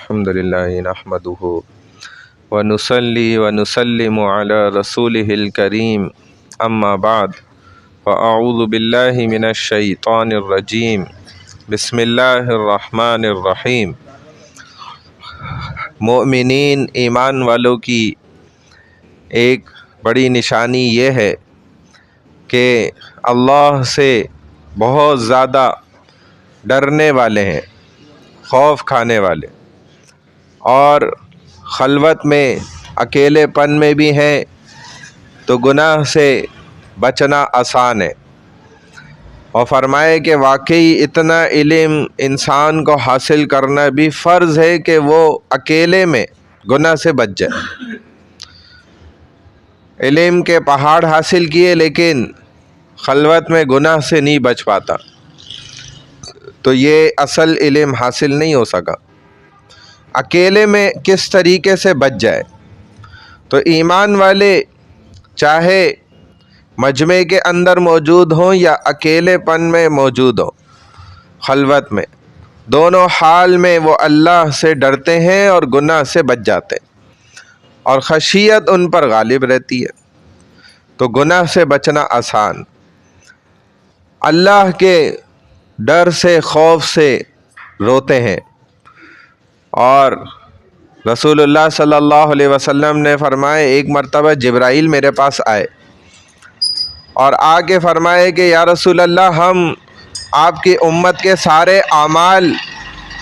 الحمد لله نحمده ونصلي ونسلم على رسوله الكريم اما بعد فاعوذ بالله من الشیطان الرجیم بسم اللہ الرحمن الرحیم۔ مومنین ایمان والوں کی ایک بڑی نشانی یہ ہے کہ اللہ سے بہت زیادہ ڈرنے والے ہیں، خوف کھانے والے، اور خلوت میں اکیلے پن میں بھی ہیں تو گناہ سے بچنا آسان ہے۔ اور فرمائے کہ واقعی اتنا علم انسان کو حاصل کرنا بھی فرض ہے کہ وہ اکیلے میں گناہ سے بچ جائے۔ علم کے پہاڑ حاصل کیے لیکن خلوت میں گناہ سے نہیں بچ پاتا، تو یہ اصل علم حاصل نہیں ہو سکا۔ اکیلے میں کس طریقے سے بچ جائے، تو ایمان والے چاہے مجمع کے اندر موجود ہوں یا اکیلے پن میں موجود ہوں، خلوت میں، دونوں حال میں وہ اللہ سے ڈرتے ہیں اور گناہ سے بچ جاتے ہیں، اور خشیت ان پر غالب رہتی ہے، تو گناہ سے بچنا آسان۔ اللہ کے ڈر سے، خوف سے روتے ہیں۔ اور رسول اللہ صلی اللہ علیہ وسلم نے فرمائے ایک مرتبہ جبرائیل میرے پاس آئے اور آ کے فرمائے کہ یا رسول اللہ، ہم آپ کی امت کے سارے اعمال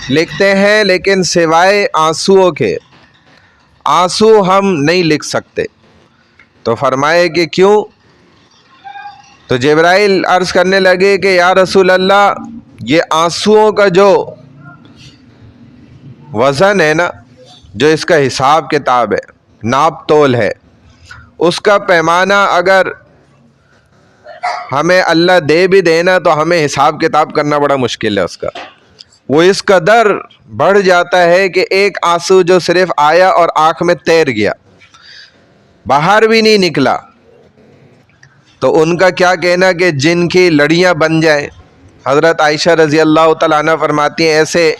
لکھتے ہیں لیکن سوائے آنسوؤں کے، آنسو ہم نہیں لکھ سکتے۔ تو فرمائے کہ کیوں؟ تو جبرائیل عرض کرنے لگے کہ یا رسول اللہ، یہ آنسوؤں کا جو وزن ہے نا، جو اس کا حساب کتاب ہے، ناپ تول ہے، اس کا پیمانہ اگر ہمیں اللہ دے بھی دینا تو ہمیں حساب کتاب کرنا بڑا مشکل ہے اس کا۔ وہ اس قدر بڑھ جاتا ہے کہ ایک آنسو جو صرف آیا اور آنکھ میں تیر گیا، باہر بھی نہیں نکلا، تو ان کا کیا کہنا کہ جن کی لڑیاں بن جائیں۔ حضرت عائشہ رضی اللہ تعالیٰ عنہ فرماتی ہیں ایسے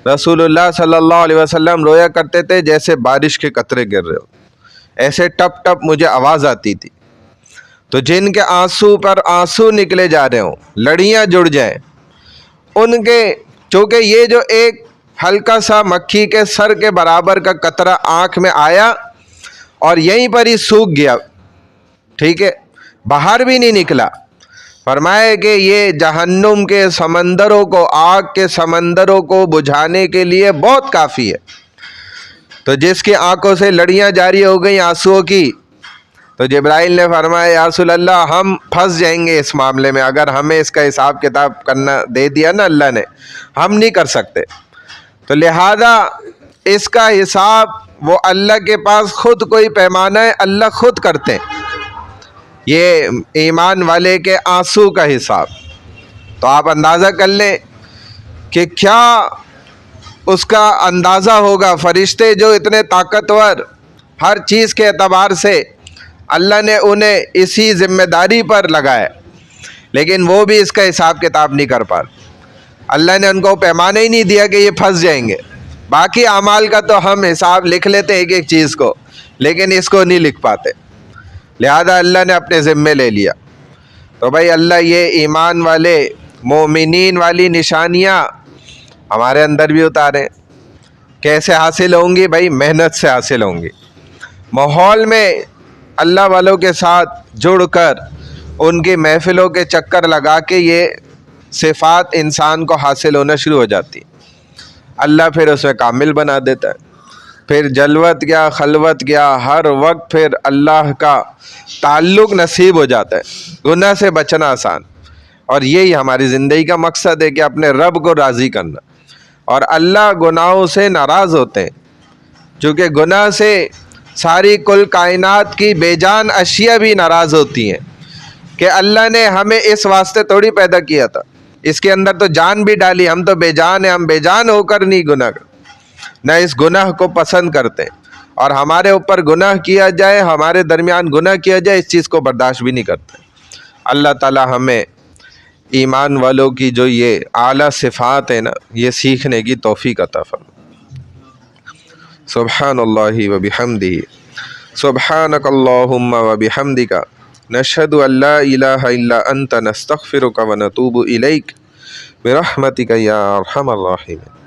رسول اللہ صلی اللہ علیہ وسلم رویا کرتے تھے جیسے بارش کے قطرے گر رہے ہو، ایسے ٹپ ٹپ مجھے آواز آتی تھی۔ تو جن کے آنسو پر آنسو نکلے جا رہے ہوں، لڑیاں جڑ جائیں، ان کے، چونکہ یہ جو ایک ہلکا سا مکھی کے سر کے برابر کا قطرہ آنکھ میں آیا اور یہیں پر ہی سوکھ گیا، ٹھیک ہے، باہر بھی نہیں نکلا، فرمائے کہ یہ جہنم کے سمندروں کو، آگ کے سمندروں کو بجھانے کے لیے بہت کافی ہے۔ تو جس کی آنکھوں سے لڑیاں جاری ہو گئیں آنسوؤں کی، تو جبرائیل نے فرمایا یا رسول اللہ، ہم پھنس جائیں گے اس معاملے میں، اگر ہمیں اس کا حساب کتاب کرنا دے دیا نا اللہ نے، ہم نہیں کر سکتے۔ تو لہذا اس کا حساب وہ اللہ کے پاس خود کوئی پیمانہ ہے، اللہ خود کرتے ہیں یہ ایمان والے کے آنسو کا حساب۔ تو آپ اندازہ کر لیں کہ کیا اس کا اندازہ ہوگا۔ فرشتے جو اتنے طاقتور ہر چیز کے اعتبار سے، اللہ نے انہیں اسی ذمہ داری پر لگایا، لیکن وہ بھی اس کا حساب کتاب نہیں کر پا۔ اللہ نے ان کو پیمانہ ہی نہیں دیا کہ یہ پھنس جائیں گے۔ باقی اعمال کا تو ہم حساب لکھ لیتے ایک ایک چیز کو، لیکن اس کو نہیں لکھ پاتے، لہذا اللہ نے اپنے ذمے لے لیا۔ تو بھائی اللہ یہ ایمان والے مومنین والی نشانیاں ہمارے اندر بھی اتاریں۔ کیسے حاصل ہوں گی؟ بھائی محنت سے حاصل ہوں گی، ماحول میں اللہ والوں کے ساتھ جڑ کر ان کی محفلوں کے چکر لگا کے یہ صفات انسان کو حاصل ہونا شروع ہو جاتی، اللہ پھر اسے کامل بنا دیتا ہے۔ پھر جلوت کیا، خلوت کیا، ہر وقت پھر اللہ کا تعلق نصیب ہو جاتا ہے، گناہ سے بچنا آسان۔ اور یہی ہماری زندگی کا مقصد ہے کہ اپنے رب کو راضی کرنا، اور اللہ گناہوں سے ناراض ہوتے ہیں، چونکہ گناہ سے ساری کل کائنات کی بے جان اشیاء بھی ناراض ہوتی ہیں کہ اللہ نے ہمیں اس واسطے تھوڑی پیدا کیا تھا، اس کے اندر تو جان بھی ڈالی، ہم تو بے جان ہیں، ہم بے جان ہو کر نہیں گناہ کرتے، نہ اس گناہ کو پسند کرتے، اور ہمارے اوپر گناہ کیا جائے، ہمارے درمیان گناہ کیا جائے، اس چیز کو برداشت بھی نہیں کرتے۔ اللہ تعالی ہمیں ایمان والوں کی جو یہ اعلیٰ صفات ہیں نا، یہ سیکھنے کی توفیق عطا فرمائے۔ سبحان اللہ و بحمدہ سبحانک اللہم و بحمدک نشہد ان لا الہ الا انت نستغفرک و نتوب الیک برحمتک یا ارحم الراحمین.